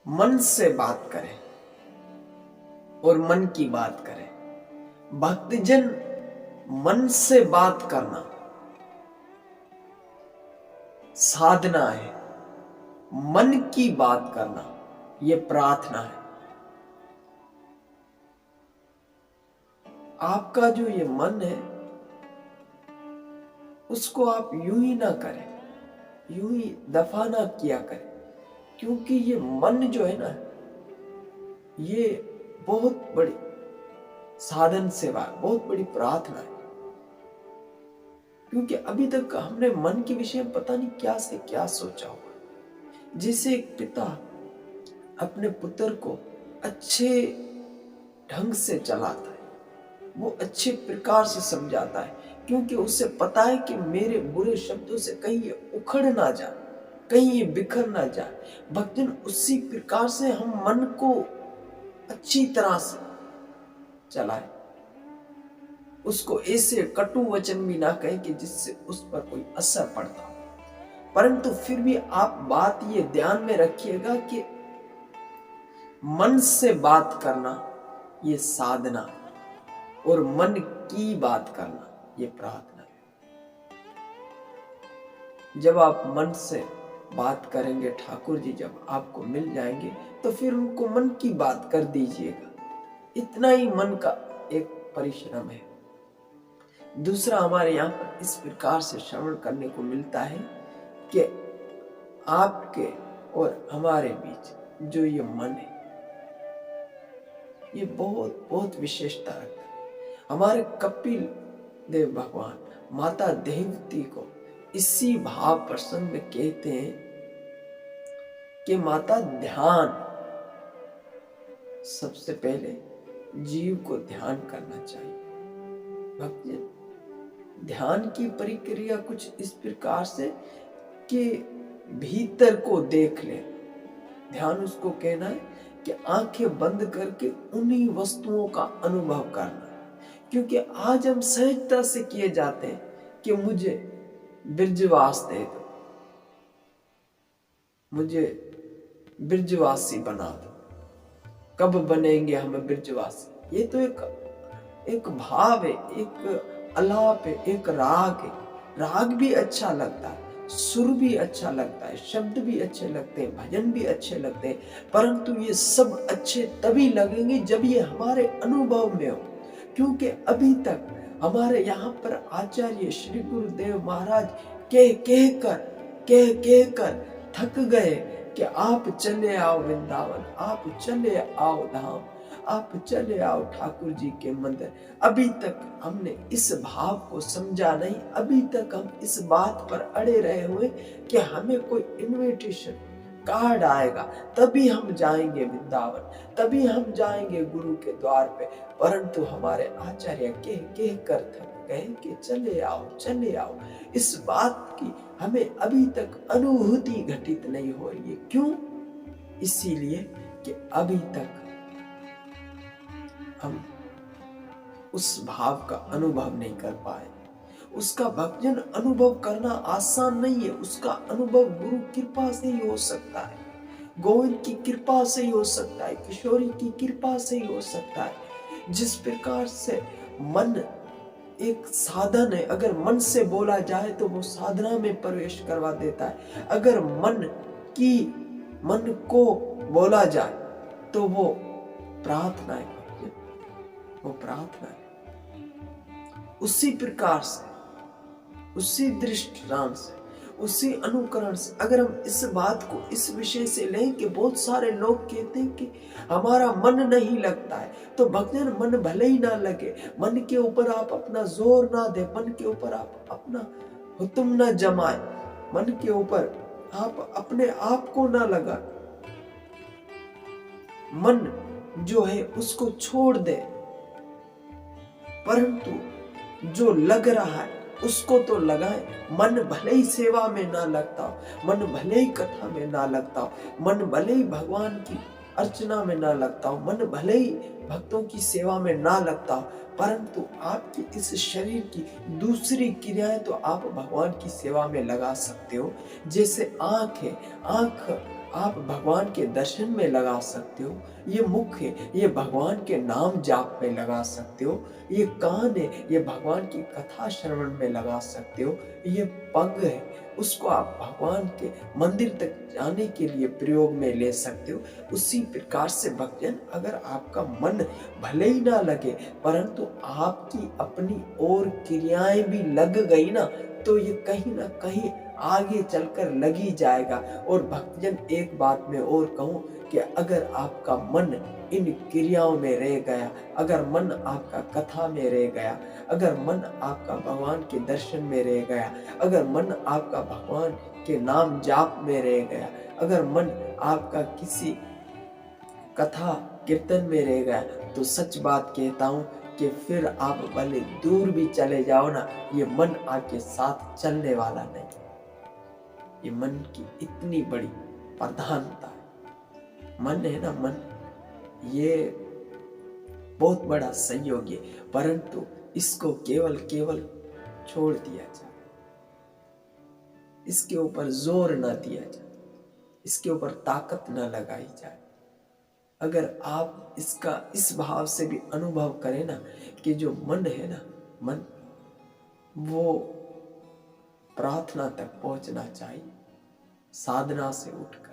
मन से बात करें और मन की बात करें। भक्तजन मन से बात करना साधना है, मन की बात करना यह प्रार्थना है। आपका जो ये मन है उसको आप यूं ही ना करें, यूं ही दफा ना किया करें, क्योंकि ये मन जो है ना ये बहुत बड़ी साधन सेवा है, बहुत बड़ी प्रार्थना है। क्योंकि अभी तक हमने मन के विषय में पता नहीं क्या से क्या सोचा हुआ। जैसे एक पिता अपने पुत्र को अच्छे ढंग से चलाता है, वो अच्छे प्रकार से समझाता है, क्योंकि उसे पता है कि मेरे बुरे शब्दों से कहीं ये उखड़ ना जाए, कहीं ये बिखर ना जाए। भक्तजन उसी प्रकार से हम मन को अच्छी तरह से चलाए, उसको ऐसे कटु वचन भी ना कहें कि जिससे उस पर कोई असर पड़ता हो। परंतु फिर भी आप बात ये ध्यान में रखिएगा कि मन से बात करना ये साधना है और मन की बात करना ये प्रार्थना है। जब आप मन से बात करेंगे, ठाकुर जी जब आपको मिल जाएंगे तो फिर उनको मन की बात कर दीजिएगा। इतना ही मन का एक परिश्रम है। दूसरा, हमारे यहाँ पर इस प्रकार से श्रवण करने को मिलता है कि आपके और हमारे बीच जो ये मन है ये बहुत बहुत विशेषता रखता है। हमारे कपिल देव भगवान माता देवती को इसी भाव प्रसंग में कहते हैं कि माता ध्यान, सबसे पहले जीव को ध्यान करना चाहिए। भक्तजन ध्यान की प्रक्रिया कुछ इस प्रकार से कि भीतर को देख ले। ध्यान उसको कहना है कि आंखें बंद करके उन्हीं वस्तुओं का अनुभव करना। क्योंकि आज हम सहजता से किए जाते हैं कि मुझे बिरजवास दे दो, मुझे बिरजवासी बना दो, कब बनेंगे हम बिरजवासी। ये तो एक भाव है, एक अलाप है, एक राग है। राग भी अच्छा लगता है, सुर भी अच्छा लगता है, शब्द भी अच्छे लगते हैं, भजन भी अच्छे लगते हैं, परंतु ये सब अच्छे तभी लगेंगे जब ये हमारे अनुभव में हो। क्योंकि अभी तक हमारे यहाँ पर आचार्य श्री गुरुदेव महाराज कह कर थक गए कि आप चले आओ वृंदावन, आप चले आओ धाम, आप चले आओ ठाकुर जी के मंदिर। अभी तक हमने इस भाव को समझा नहीं, अभी तक हम इस बात पर अड़े रहे हुए कि हमें कोई इनविटेशन कार्ड आएगा तभी हम जाएंगे वृंदावन, तभी हम जाएंगे गुरु के द्वार पे। परंतु हमारे आचार्य कह कर थक गए कि चले आओ चले आओ। इस बात की हमें अभी तक अनुभूति घटित नहीं हो रही है। क्यों? इसीलिए कि अभी तक हम उस भाव का अनुभव नहीं कर पाए। उसका भक्तजन अनुभव करना आसान नहीं है। उसका अनुभव गुरु कृपा से ही हो सकता है, गोविंद की कृपा से ही हो सकता है, किशोरी की कृपा से ही हो सकता है। जिस प्रकार से मन एक साधन है, अगर मन से बोला जाए तो वो साधना में प्रवेश करवा देता है। अगर मन को बोला जाए तो वो प्रार्थना है, वो प्रार्थना है। उसी प्रकार से, उसी दृष्टांत से, उसी अनुकरण से अगर हम इस बात को इस विषय से लें कि बहुत सारे लोग कहते हैं कि हमारा मन नहीं लगता है, तो भक्तजन मन भले ही ना लगे, मन के ऊपर आप अपना जोर ना दे, मन के ऊपर आप अपना हुक्म ना जमाए, मन के ऊपर आप अपने आप को ना लगा, मन जो है उसको छोड़ दे। परंतु जो लग रहा है उसको तो लगाए। मन भले ही सेवा में ना लगता हो, मन भले ही कथा में ना लगता हो, मन भले ही भगवान की अर्चना में ना लगता हो, मन भले ही भक्तों की सेवा में ना लगता हो, परंतु आपकी इस शरीर की दूसरी क्रियाएं तो आप भगवान की सेवा में लगा सकते हो। जैसे आंख है, आंख आप भगवान के दर्शन में लगा सकते हो, ये मुख है ये भगवान के नाम जाप में लगा सकते हो, ये कान है ये भगवान की कथा श्रवण में लगा सकते हो, ये पंग है उसको आप भगवान के मंदिर तक जाने के लिए प्रयोग में ले सकते हो। उसी प्रकार से भक्तजन, अगर आपका मन भले ही ना लगे परंतु आपकी अपनी और क्रियाएं भी लग गई ना, तो ये कहीं ना कहीं आगे चलकर लग ही जाएगा। और भक्तजन, एक बात मैं और कहूँ कि अगर आपका मन इन क्रियाओं में रह गया, अगर मन आपका कथा में रह गया, अगर मन आपका भगवान के दर्शन में रह गया, अगर मन आपका भगवान के नाम जाप में रह गया, अगर मन आपका किसी कथा कीर्तन में रह गया, तो सच बात कहता हूँ कि फिर आप भले दूर भी चले जाओ ना, ये मन आपके साथ चलने वाला नहीं। ये मन की इतनी बड़ी प्रधानता है। मन है ना, मन ये बहुत बड़ा सहयोगी है, परंतु इसको केवल छोड़ दिया जाए, इसके ऊपर जोर ना दिया जाए, इसके ऊपर ताकत ना लगाई जाए। अगर आप इसका इस भाव से भी अनुभव करें ना कि जो मन है ना, मन वो प्रार्थना तक पहुंचना चाहिए साधना से उठकर।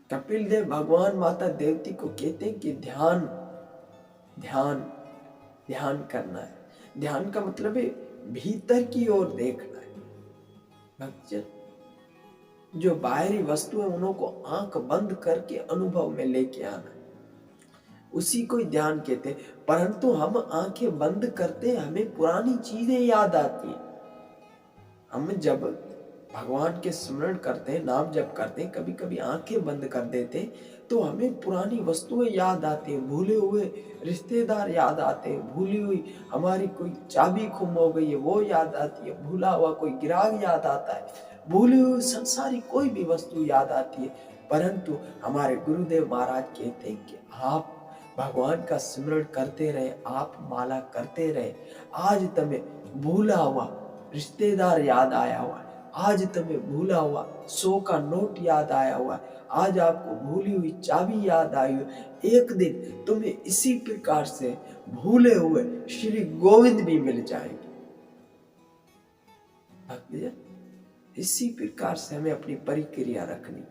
कपिल देव भगवान माता देवती को कहते हैं कि ध्यान ध्यान ध्यान करना है। ध्यान का मतलब है भीतर की ओर देखना है। भक्तजन, जो बाहरी वस्तु है उनको आंख बंद करके अनुभव में लेके आना है, उसी को ध्यान कहते हैं। परंतु हम आंखें बंद करते, हमें पुरानी चीजें याद आती है। हम जब भगवान के स्मरण करते हैं, नाम जप करते हैं, कभी कभी आंखें बंद कर देते हैं तो हमें पुरानी वस्तुएं याद आती हैं, भूले हुए रिश्तेदार याद आते हैं, भूली हुई हमारी कोई चाबी गुम हो गई है वो याद आती है, भूला हुआ कोई ग्राहक याद आता है, भूली हुई संसारी कोई भी वस्तु याद आती है। परंतु हमारे गुरुदेव महाराज कहते हैं कि आप भगवान का स्मरण करते रहे, आप माला करते रहे। आज तुम्हें भूला हुआ रिश्तेदार याद आया हुआ है, आज तुम्हें भूला हुआ 100 का नोट याद आया हुआ है, आज आपको भूली हुई चाबी याद आई हुई, एक दिन तुम्हें इसी प्रकार से भूले हुए श्री गोविंद भी मिल जाएंगे। भक्तजन, इसी प्रकार से हमें अपनी परिक्रिया रखनी।